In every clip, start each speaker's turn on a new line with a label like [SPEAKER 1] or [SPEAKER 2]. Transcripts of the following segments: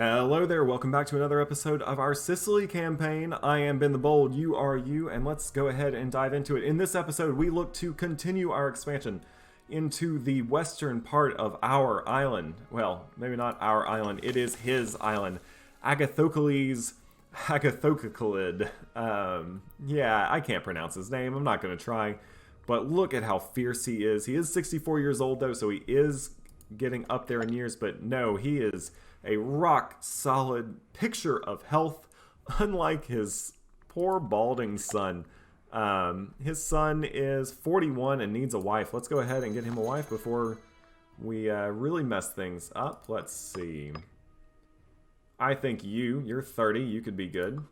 [SPEAKER 1] Hello there, welcome back to another episode of our Sicily campaign. I am Ben the Bold, you are you, and let's go ahead and dive into it. In this episode, we look to continue our expansion into the western part of our island. Well, maybe not our island, it is his island. Agathocles yeah, I can't pronounce his name, I'm not going to try. But look at how fierce he is. He is 64 years old though, so he is getting up there in years, but no, he is a rock-solid picture of health, unlike his poor balding son. His son is 41 and needs a wife. Let's go ahead and get him a wife before we really mess things up. Let's see. I think you're 30, you could be good.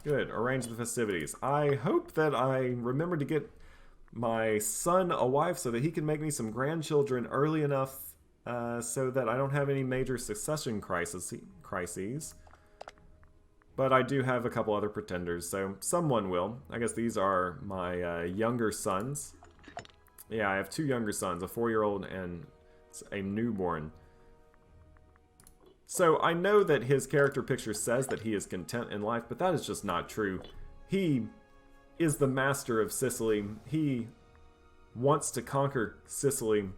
[SPEAKER 1] Good, arrange the festivities. I hope that I remember to get my son a wife so that he can make me some grandchildren early enough so that I don't have any major succession crises. But I do have a couple other pretenders, so someone will. I guess these are my younger sons. Yeah, I have two younger sons, a 4-year-old and a newborn. So I know that his character picture says that he is content in life, but that is just not true. He is the master of Sicily. He wants to conquer Sicily,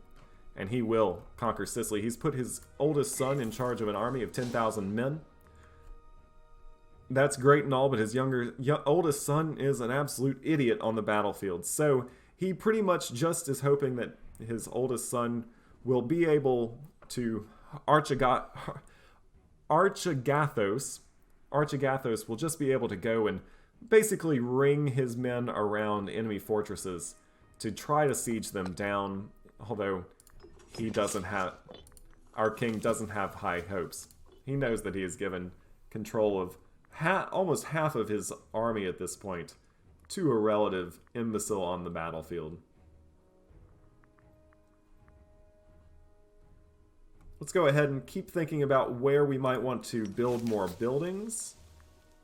[SPEAKER 1] and he will conquer Sicily. He's put his oldest son in charge of an army of 10,000 men. That's great and all, but his oldest son is an absolute idiot on the battlefield. So he pretty much just is hoping that his oldest son will be able to Archagathos will just be able to go and basically ring his men around enemy fortresses to try to siege them down, although our king doesn't have high hopes. He knows that he is given control of almost half of his army at this point to a relative imbecile on the battlefield. Let's go ahead and keep thinking about where we might want to build more buildings.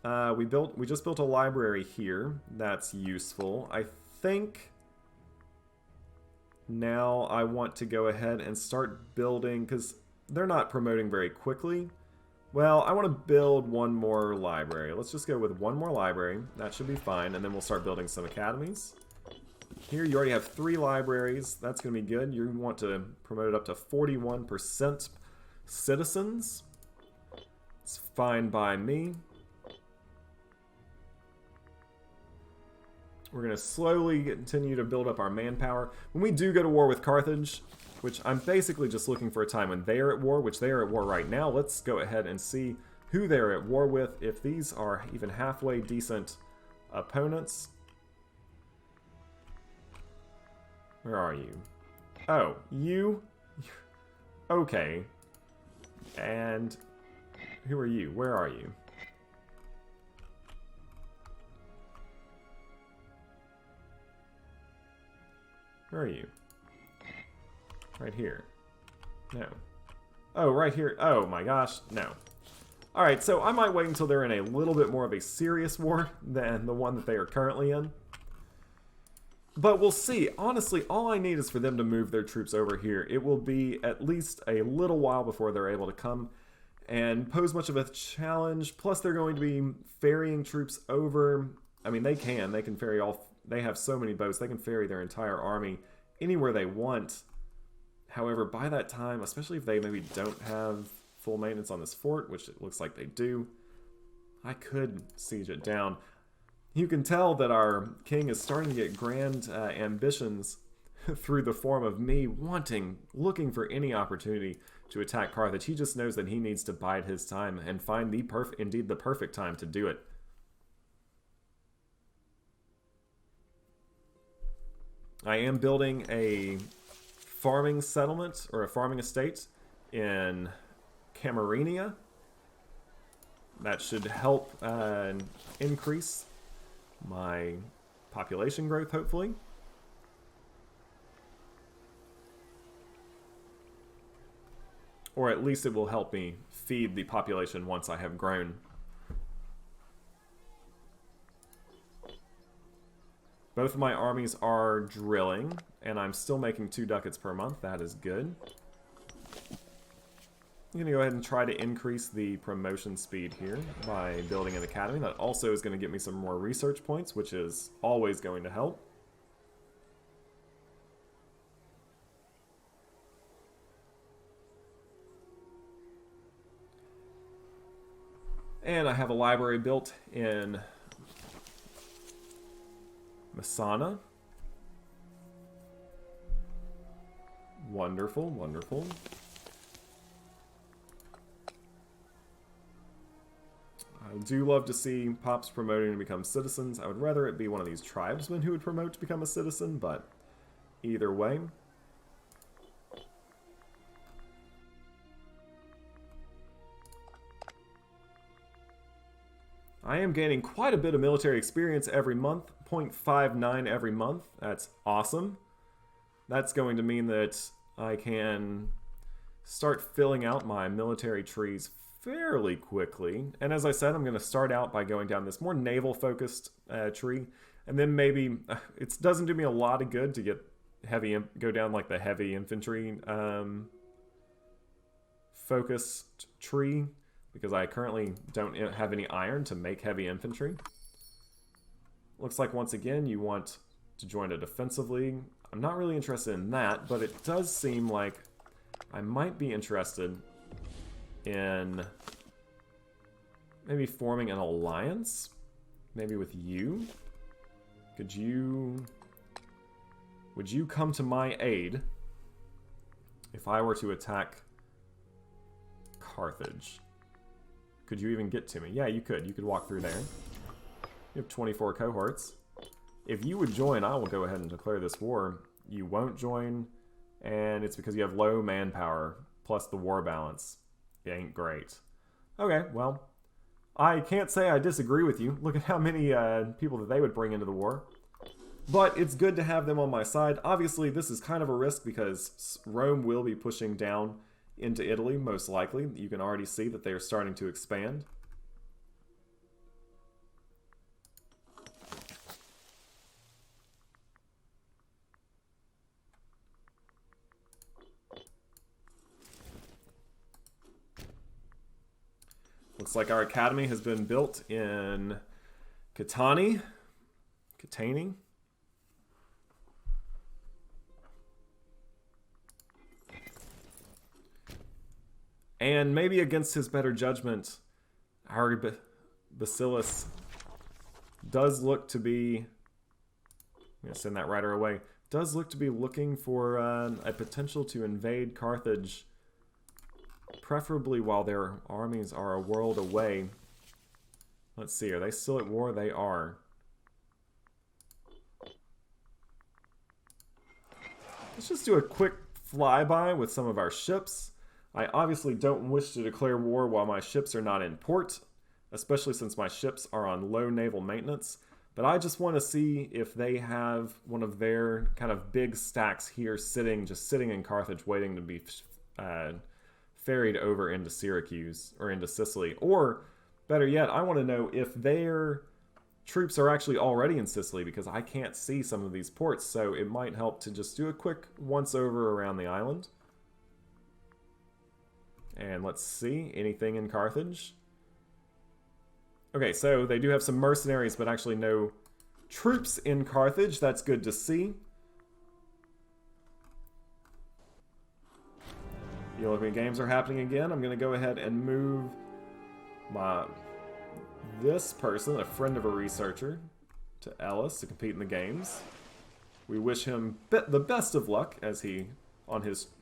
[SPEAKER 1] We just built a library here. That's useful. I think now I want to go ahead and start building, because they're not promoting very quickly. Well, I want to build one more library. Let's just go with one more library. That should be fine, and then we'll start building some academies. Here you already have 3 libraries. That's going to be good. You want to promote it up to 41% citizens. It's fine by me. We're going to slowly continue to build up our manpower. When we do go to war with Carthage, which I'm basically just looking for a time when they are at war, which they are at war right now, let's go ahead and see who they're at war with, if these are even halfway decent opponents. Where are you? Oh, you? Okay. And who are you? Where are you? Where are you? Right here. No. Oh, right here. Oh my gosh, no. Alright, so I might wait until they're in a little bit more of a serious war than the one that they are currently in. But we'll see. Honestly, all I need is for them to move their troops over here. It will be at least a little while before they're able to come and pose much of a challenge. Plus, they're going to be ferrying troops over. I mean, they can ferry all. They have so many boats, they can ferry their entire army anywhere they want. However, by that time, especially if they maybe don't have full maintenance on this fort, which it looks like they do, I could siege it down. You can tell that our king is starting to get grand ambitions through the form of me looking for any opportunity to attack Carthage. He just knows that he needs to bide his time and find indeed the perfect time to do it. I am building a farming settlement, or a farming estate, in Camarenia. That should help increase my population growth, hopefully. Or at least it will help me feed the population once I have grown. Both of my armies are drilling, and I'm still making 2 ducats per month. That is good. I'm going to go ahead and try to increase the promotion speed here by building an academy. That also is going to get me some more research points, which is always going to help. And I have a library built in Masana. Wonderful, wonderful. I do love to see Pops promoting to become citizens. I would rather it be one of these tribesmen who would promote to become a citizen, but either way. I am gaining quite a bit of military experience every month, 0.59 every month. That's awesome. That's going to mean that I can start filling out my military trees fairly quickly. And as I said, I'm going to start out by going down this more naval-focused tree. And then maybe, it doesn't do me a lot of good to get go down like the heavy infantry focused tree, because I currently don't have any iron to make heavy infantry. Looks like once again you want to join a defensive league. I'm not really interested in that, but it does seem like I might be interested in maybe forming an alliance, maybe with you. Would you come to my aid if I were to attack Carthage? Could you even get to me? Yeah, you could. You could walk through there. You have 24 cohorts. If you would join, I will go ahead and declare this war. You won't join, and it's because you have low manpower, plus the war balance. It ain't great. Okay, well, I can't say I disagree with you. Look at how many people that they would bring into the war. But it's good to have them on my side. Obviously, this is kind of a risk because Rome will be pushing down into Italy, most likely. You can already see that they are starting to expand. Looks like our academy has been built in Catani. And maybe against his better judgment, our Bacillus does look to be, I'm going to send that writer away, does look to be looking for a potential to invade Carthage, preferably while their armies are a world away. Let's see, are they still at war? They are. Let's just do a quick flyby with some of our ships. I obviously don't wish to declare war while my ships are not in port, especially since my ships are on low naval maintenance. But I just want to see if they have one of their kind of big stacks here just sitting in Carthage waiting to be ferried over into Syracuse or into Sicily. Or, better yet, I want to know if their troops are actually already in Sicily, because I can't see some of these ports, so it might help to just do a quick once-over around the island. And let's see, anything in Carthage? Okay, so they do have some mercenaries, but actually no troops in Carthage. That's good to see. The Olympic Games are happening again. I'm going to go ahead and move this person, a friend of a researcher, to Ellis to compete in the games. We wish him the best of luck as he,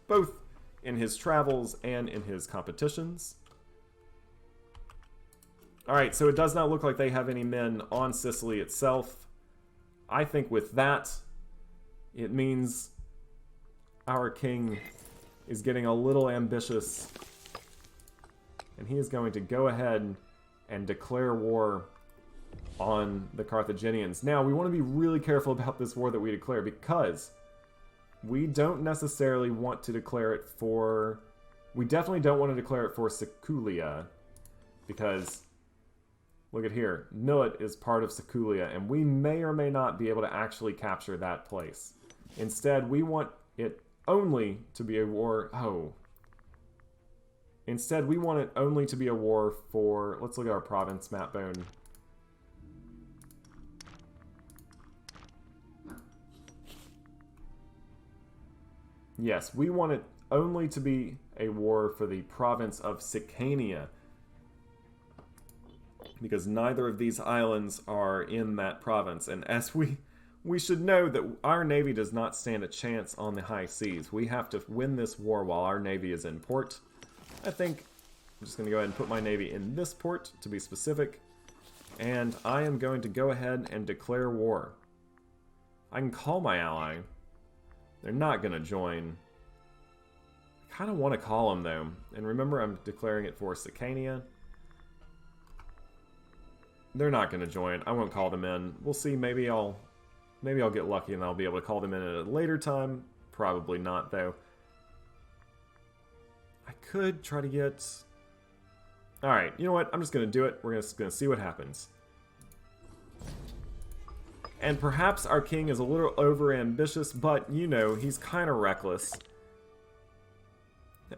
[SPEAKER 1] both in his travels and in his competitions. Alright, so it does not look like they have any men on Sicily itself. I think with that, it means our king is getting a little ambitious, and he is going to go ahead and declare war on the Carthaginians. Now, we want to be really careful about this war that we declare, because we don't necessarily want to declare it for... We definitely don't want to declare it for Siculia, because, look at here, Millet is part of Siculia, and we may or may not be able to actually capture that place. Instead, we want it only to be a war... Instead, we want it only to be a war for... Let's look at our province map bone. Yes, we want it only to be a war for the province of Sicily, because neither of these islands are in that province. And as we should know that our navy does not stand a chance on the high seas. We have to win this war while our navy is in port. I think I'm just going to go ahead and put my navy in this port, to be specific. And I am going to go ahead and declare war. I can call my ally. They're not going to join. I kind of want to call them, though. And remember, I'm declaring it for Sicily. They're not going to join. I won't call them in. We'll see. Maybe I'll get lucky and I'll be able to call them in at a later time. Probably not, though. I could try to get... Alright, you know what? I'm just going to do it. We're just going to see what happens. And perhaps our king is a little over-ambitious, but, you know, he's kind of reckless.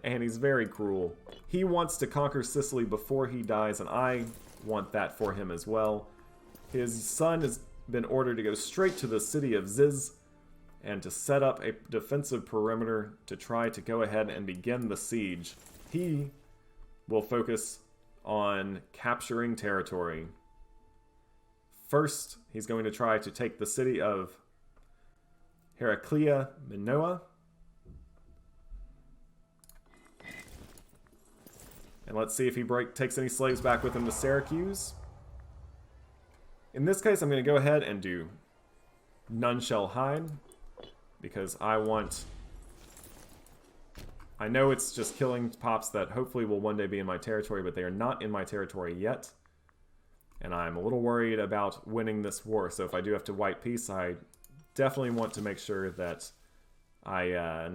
[SPEAKER 1] And he's very cruel. He wants to conquer Sicily before he dies, and I want that for him as well. His son has been ordered to go straight to the city of Ziz and to set up a defensive perimeter to try to go ahead and begin the siege. He will focus on capturing territory. First, he's going to try to take the city of Heraclea Minoa. And let's see if he takes any slaves back with him to Syracuse. In this case, I'm going to go ahead and do None Shall Hide, because I know it's just killing pops that hopefully will one day be in my territory, but they are not in my territory yet. And I'm a little worried about winning this war, so if I do have to wipe peace, I definitely want to make sure that I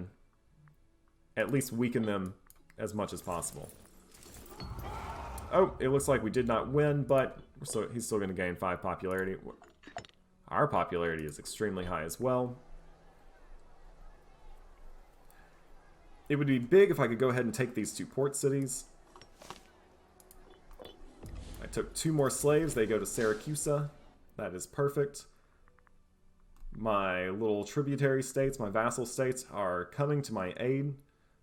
[SPEAKER 1] at least weaken them as much as possible. Oh, it looks like we did not win, but he's still going to gain 5 popularity. Our popularity is extremely high as well. It would be big if I could go ahead and take these 2 port cities. I took 2 more slaves. They go to Syracuse. That is perfect. My little tributary states, my vassal states, are coming to my aid.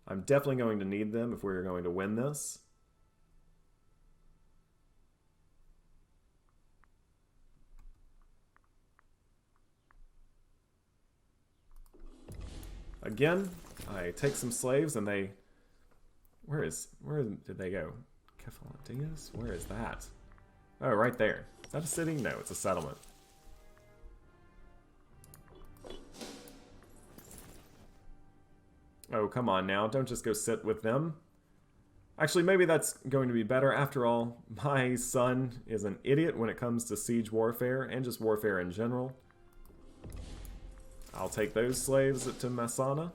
[SPEAKER 1] I'm definitely going to need them if we're going to win this. Again, I take some slaves and they... Where did they go? Kefalotius? Where is that? Oh, right there. Is that a city? No, it's a settlement. Oh, come on now. Don't just go sit with them. Actually, maybe that's going to be better. After all, my son is an idiot when it comes to siege warfare and just warfare in general. I'll take those slaves to Messana.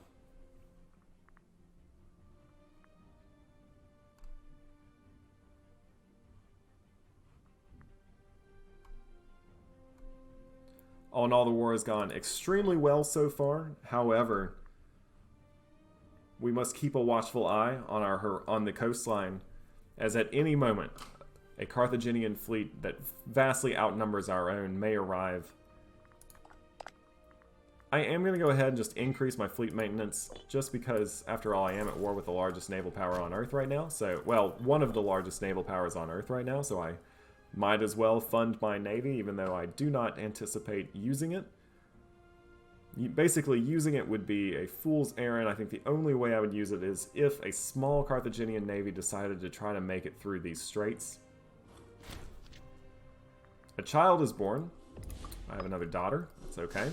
[SPEAKER 1] All in all, the war has gone extremely well so far. However, we must keep a watchful eye on the coastline, as at any moment, a Carthaginian fleet that vastly outnumbers our own may arrive. I am going to go ahead and just increase my fleet maintenance, just because, after all, I am at war with the largest naval power on Earth right now. So, well, one of the largest naval powers on Earth right now, so I might as well fund my navy, even though I do not anticipate using it. Basically, using it would be a fool's errand. I think the only way I would use it is if a small Carthaginian navy decided to try to make it through these straits. A child is born. I have another daughter. It's okay.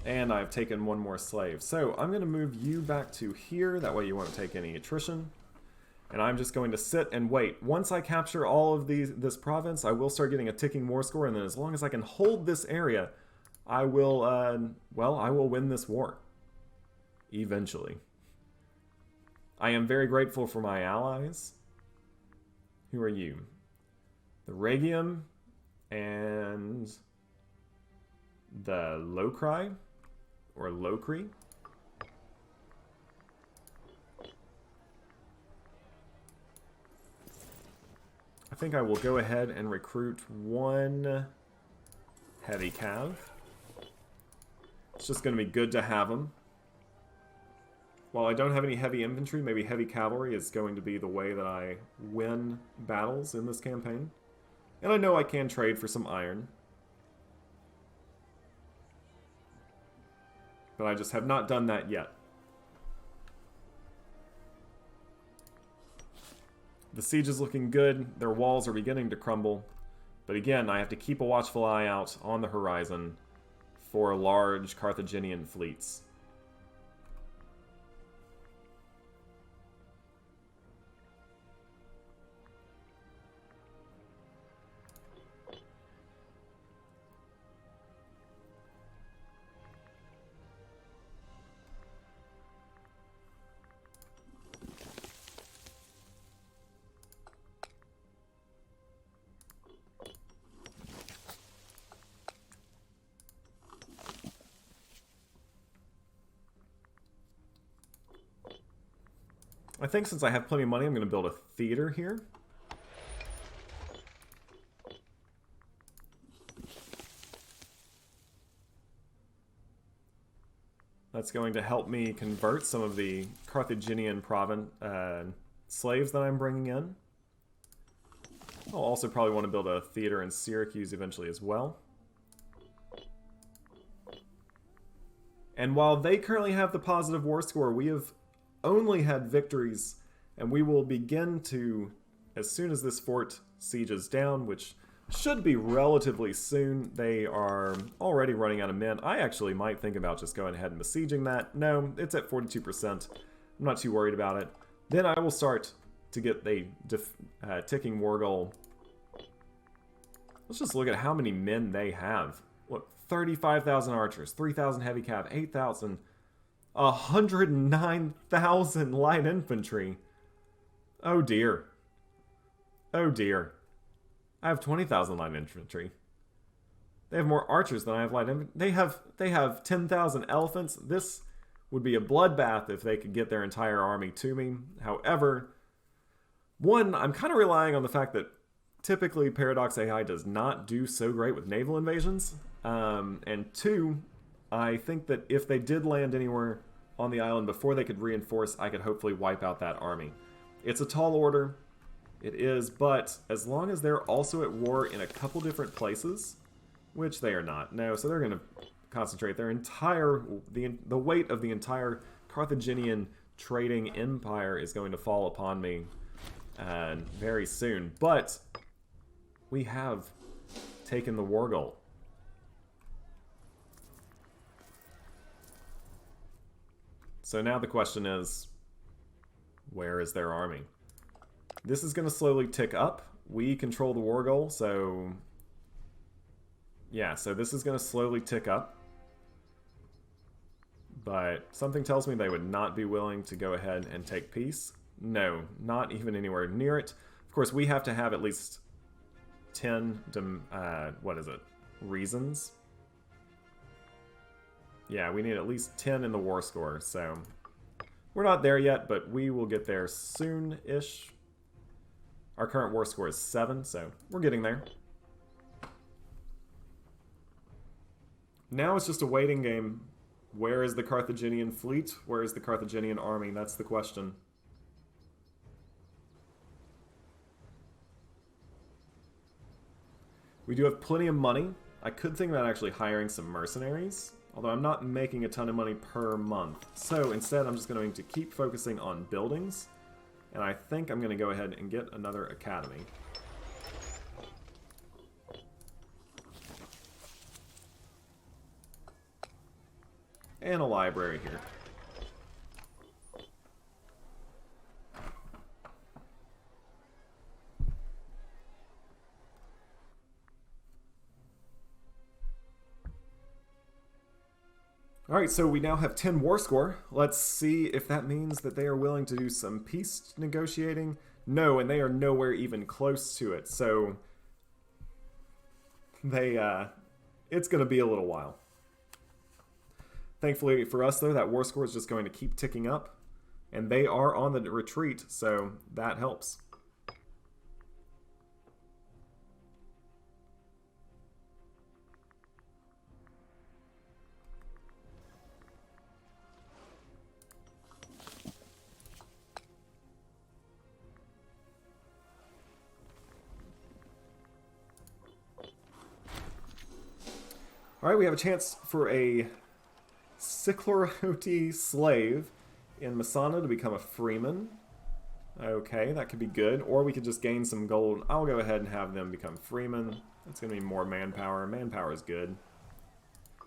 [SPEAKER 1] And I've taken 1 more slave. So I'm going to move you back to here. That way you won't take any attrition. And I'm just going to sit and wait. Once I capture all of this province, I will start getting a ticking war score. And then as long as I can hold this area, I will, well, I will win this war. Eventually. I am very grateful for my allies. Who are you? The Regium and the Locri, or Locri. I think I will go ahead and recruit one heavy cav. It's just going to be good to have them. While I don't have any heavy infantry, maybe heavy cavalry is going to be the way that I win battles in this campaign. And I know I can trade for some iron. But I just have not done that yet. The siege is looking good. Their walls are beginning to crumble. But again, I have to keep a watchful eye out on the horizon for large Carthaginian fleets. I think since I have plenty of money, I'm going to build a theater here. That's going to help me convert some of the Carthaginian slaves that I'm bringing in. I'll also probably want to build a theater in Syracuse eventually as well. And while they currently have the positive war score, we have only had victories, and we will begin to, as soon as this fort sieges down, which should be relatively soon. They are already running out of men. I actually might think about just going ahead and besieging that. No, it's at 42%. I'm not too worried about it. Then I will start to get the ticking war goal. Let's just look at how many men they have. Look, 35,000 archers, 3,000 heavy cav, 8,000... 109,000 light infantry. Oh dear. Oh dear. I have 20,000 light infantry. They have more archers than I have light infantry. They have 10,000 elephants. This would be a bloodbath if they could get their entire army to me. However, one, I'm kind of relying on the fact that typically Paradox AI does not do so great with naval invasions. And two, I think that if they did land anywhere on the island before they could reinforce, I could hopefully wipe out that army. It's a tall order, it is, but as long as they're also at war in a couple different places, which they are not, no, so they're going to concentrate their entire, the weight of the entire Carthaginian trading empire is going to fall upon me very soon, but we have taken the war goal. So now the question is, where is their army? This is going to slowly tick up. We control the war goal, so... yeah, so this is going to slowly tick up. But something tells me they would not be willing to go ahead and take peace. No, not even anywhere near it. Of course, we have to have at least 10, reasons. Yeah, we need at least 10 in the war score, so we're not there yet, but we will get there soon-ish. Our current war score is 7, so we're getting there. Now it's just a waiting game. Where is the Carthaginian fleet? Where is the Carthaginian army? That's the question. We do have plenty of money. I could think about actually hiring some mercenaries, although I'm not making a ton of money per month. So instead, I'm just going to keep focusing on buildings. And I think I'm going to go ahead and get another academy. And a library here. Alright, so we now have 10 war score. Let's see if that means that they are willing to do some peace negotiating. No, and they are nowhere even close to it, so it's going to be a little while. Thankfully for us, though, that war score is just going to keep ticking up, and they are on the retreat, so that helps. Alright, we have a chance for a Sicily slave in Masana to become a freeman. Okay, that could be good. Or we could just gain some gold. I'll go ahead and have them become freemen. That's going to be more manpower. Manpower is good.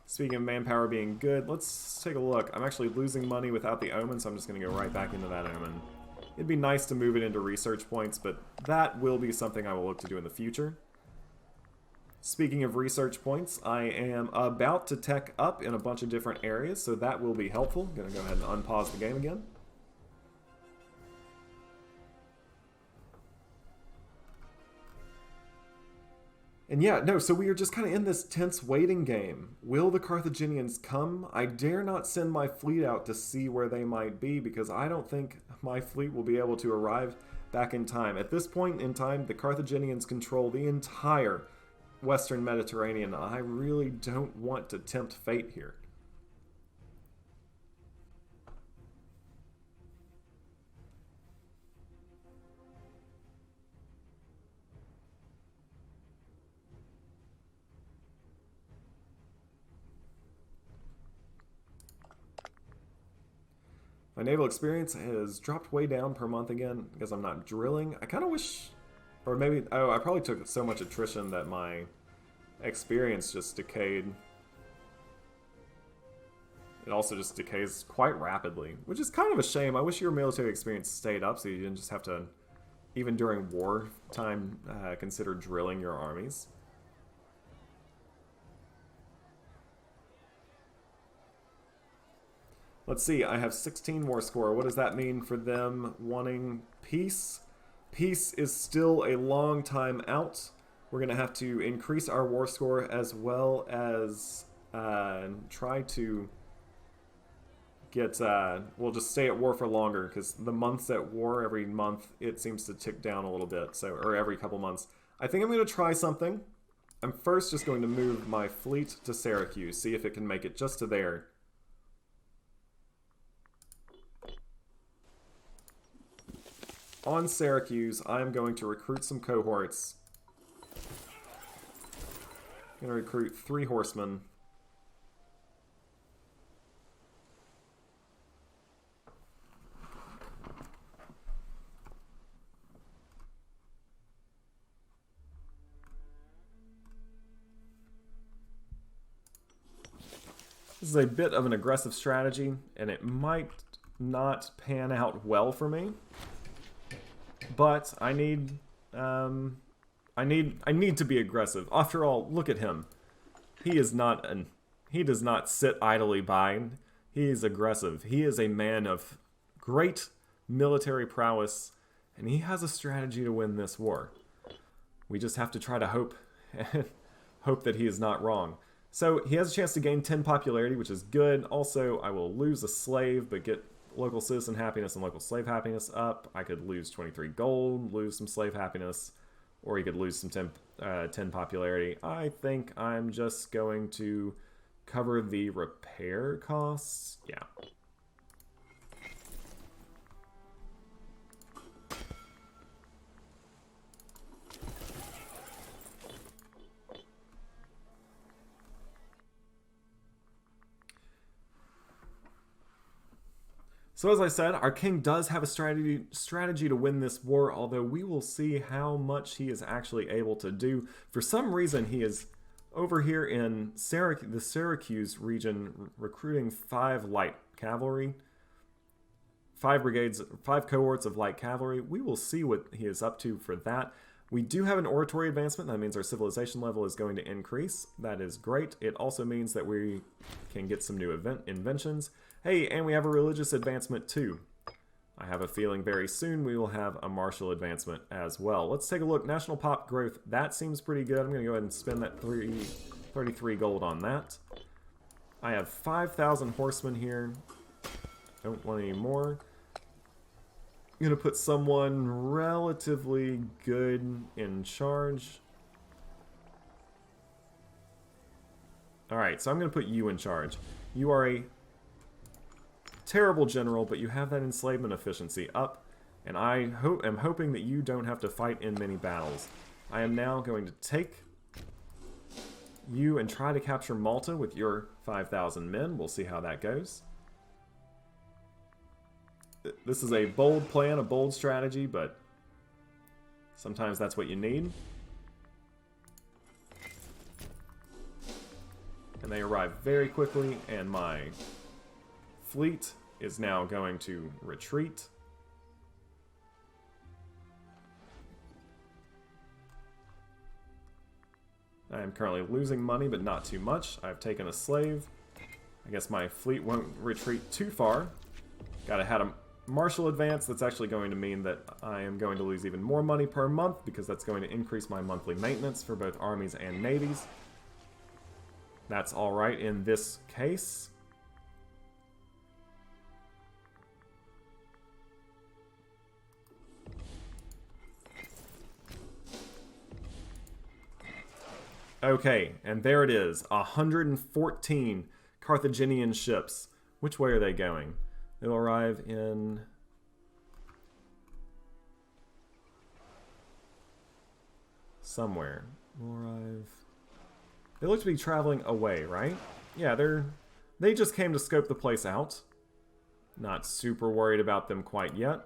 [SPEAKER 1] Speaking of manpower being good, let's take a look. I'm actually losing money without the omen, so I'm just going to go right back into that omen. It'd be nice to move it into research points, but that will be something I will look to do in the future. Speaking of research points, I am about to tech up in a bunch of different areas, so that will be helpful. I'm going to go ahead and unpause the game again. And yeah, no, so we are just kind of in this tense waiting game. Will the Carthaginians come? I dare not send my fleet out to see where they might be, because I don't think my fleet will be able to arrive back in time. At this point in time, the Carthaginians control the entire Western Mediterranean. I really don't want to tempt fate here. My naval experience has dropped way down per month again because I'm not drilling. I kind of wish, or maybe, oh, I probably took so much attrition that my experience just decayed. It also just decays quite rapidly, which is kind of a shame. I wish your military experience stayed up so you didn't just have to, even during wartime, consider drilling your armies. Let's see, I have 16 war score. What does that mean for them wanting peace? Peace is still a long time out. We're going to have to increase our war score as well as try to get... we'll just stay at war for longer, because the months at war, every month, it seems to tick down a little bit, so or every couple months. I think I'm going to try something. I'm first just going to move my fleet to Syracuse, see if it can make it just to there. On Syracuse, I'm going to recruit some cohorts. I'm going to recruit 3 horsemen. This is a bit of an aggressive strategy, and it might not pan out well for me. But I need to be aggressive. After all, look at him. He does not sit idly by. He is aggressive. He is a man of great military prowess, and he has a strategy to win this war. We just have to try to hope that he is not wrong. So he has a chance to gain 10 popularity, which is good. Also, I will lose a slave, but get local citizen happiness and local slave happiness up. I could lose 23 gold, lose some slave happiness, or he could lose some 10 popularity. I think I'm just going to cover the repair costs. Yeah. So as I said, our king does have a strategy to win this war, although we will see how much he is actually able to do. For some reason, he is over here in the Syracuse region recruiting 5 light cavalry, 5 brigades, 5 cohorts of light cavalry. We will see what he is up to for that. We do have an oratory advancement. That means our civilization level is going to increase. That is great. It also means that we can get some new inventions. Hey, and we have a religious advancement too. I have a feeling very soon we will have a martial advancement as well. Let's take a look. National pop growth. That seems pretty good. I'm going to go ahead and spend that 33 gold on that. I have 5,000 horsemen here. Don't want any more. I'm going to put someone relatively good in charge. Alright, so I'm going to put you in charge. You are a terrible general, but you have that enslavement efficiency up, and I am hoping that you don't have to fight in many battles. I am now going to take you and try to capture Malta with your 5,000 men. We'll see how that goes. This is a bold plan, a bold strategy, but sometimes that's what you need. And they arrive very quickly, and my fleet is now going to retreat. I am currently losing money, but not too much. I've taken a slave. I guess my fleet won't retreat too far. Gotta have a martial advance. That's actually going to mean that I am going to lose even more money per month, because that's going to increase my monthly maintenance for both armies and navies. That's alright in this case. Okay, and there it is. 114 Carthaginian ships. Which way are they going? They'll arrive in... somewhere. They'll arrive... They look to be traveling away, right? Yeah, they just came to scope the place out. Not super worried about them quite yet.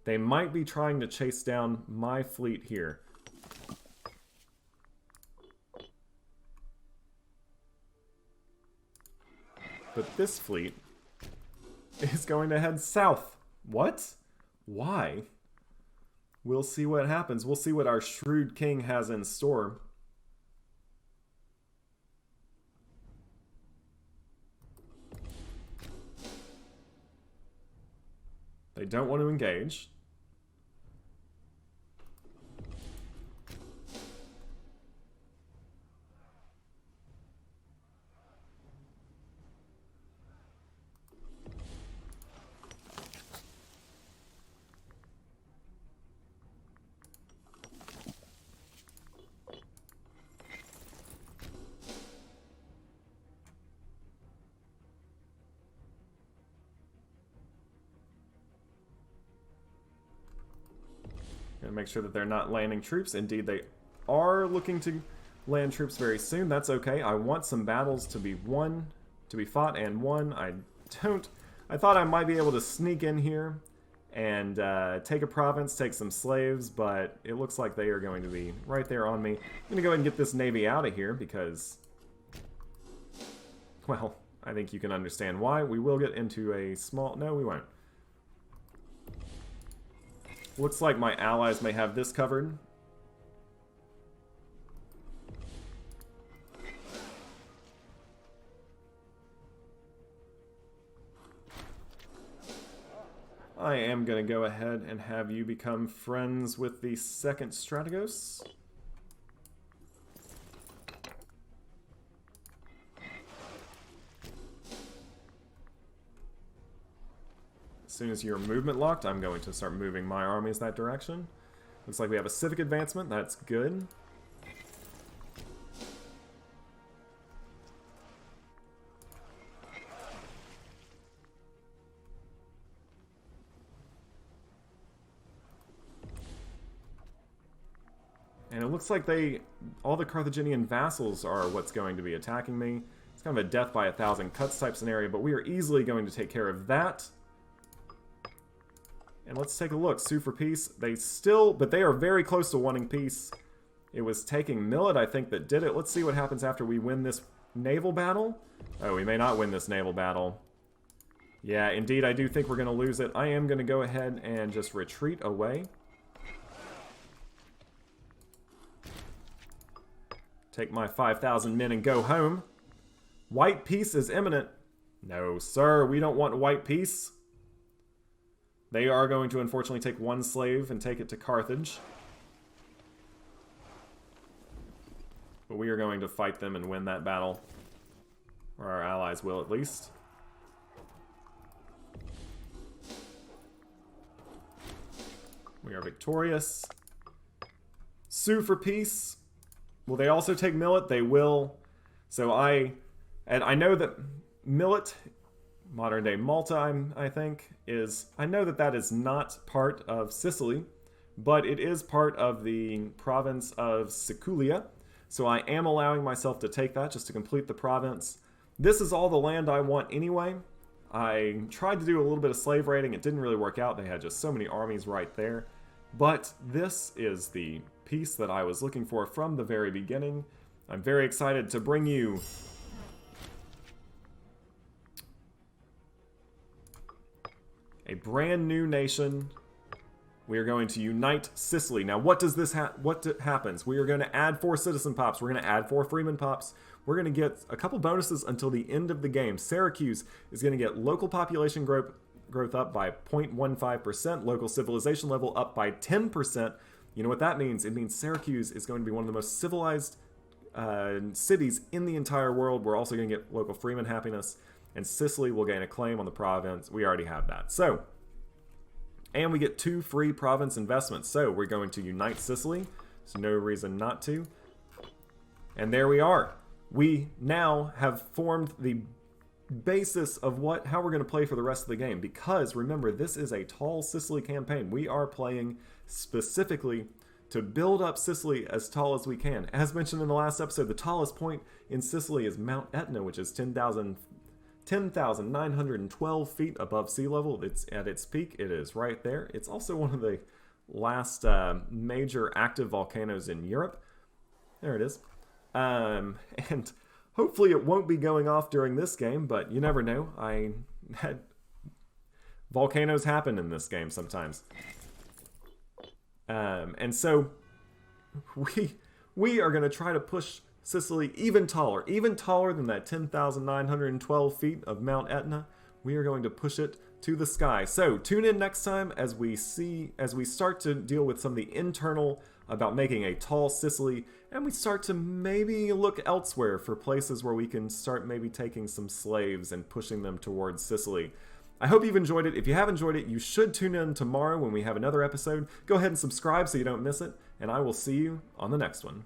[SPEAKER 1] They might be trying to chase down my fleet here. But this fleet is going to head south. What? Why? We'll see what happens. We'll see what our shrewd king has in store. They don't want to engage. Gonna make sure that they're not landing troops. Indeed, they are looking to land troops very soon. That's okay. I want some battles to be won, to be fought and won. I thought I might be able to sneak in here and take a province, take some slaves, but it looks like they are going to be right there on me. I'm gonna go ahead and get this navy out of here because, well, I think you can understand why. We will get into a small... No, we won't. Looks like my allies may have this covered. I am going to go ahead and have you become friends with the second Strategos. As soon as you're movement locked, I'm going to start moving my armies that direction. Looks like we have a civic advancement. That's good. And it looks like all the Carthaginian vassals are what's going to be attacking me. It's kind of a death by 1,000 cuts type scenario, but we are easily going to take care of that. And let's take a look. Sue for peace. But they are very close to wanting peace. It was taking Millet, I think, that did it. Let's see what happens after we win this naval battle. Oh, we may not win this naval battle. Yeah, indeed, I do think we're going to lose it. I am going to go ahead and just retreat away. take my 5,000 men and go home. White peace is imminent. No, sir, we don't want white peace. They are going to unfortunately take one slave and take it to Carthage. But we are going to fight them and win that battle. Or our allies will, at least. We are victorious. Sue for peace. Will they also take Millet? They will. So I know that Millet, modern day Malta, I think, is... I know that that is not part of Sicily, but it is part of the province of Sicily. So I am allowing myself to take that just to complete the province. This is all the land I want anyway. I tried to do a little bit of slave raiding. It didn't really work out. They had just so many armies right there. But this is the peace that I was looking for from the very beginning. I'm very excited to bring you a brand new nation. We are going to unite Sicily. Now, what does this happens? We are going to add 4 citizen pops. We're going to add 4 freeman pops. We're going to get a couple bonuses until the end of the game. Syracuse is going to get local population growth up by 0.15%, local civilization level up by 10%. You know what that means? It means Syracuse is going to be one of the most civilized cities in the entire world. We're also going to get local freeman happiness, and Sicily will gain a claim on the province. We already have that. So, and we get 2 free province investments. So we're going to unite Sicily. There's no reason not to. And there we are. We now have formed the basis of how we're going to play for the rest of the game. Because, remember, this is a tall Sicily campaign. We are playing specifically to build up Sicily as tall as we can. As mentioned in the last episode, the tallest point in Sicily is Mount Etna, which is 10,912 feet above sea level. It's at its peak. It is right there. It's also one of the last major active volcanoes in Europe. There it is. And hopefully it won't be going off during this game, but you never know. Volcanoes happen in this game sometimes. And so we are going to try to push Sicily even taller than that 10,912 feet of Mount Etna. We are going to push it to the sky. So tune in next time as we start to deal with some of the internal about making a tall Sicily, and we start to maybe look elsewhere for places where we can start maybe taking some slaves and pushing them towards Sicily. I hope you've enjoyed it. If you have enjoyed it, you should tune in tomorrow when we have another episode. Go ahead and subscribe so you don't miss it, and I will see you on the next one.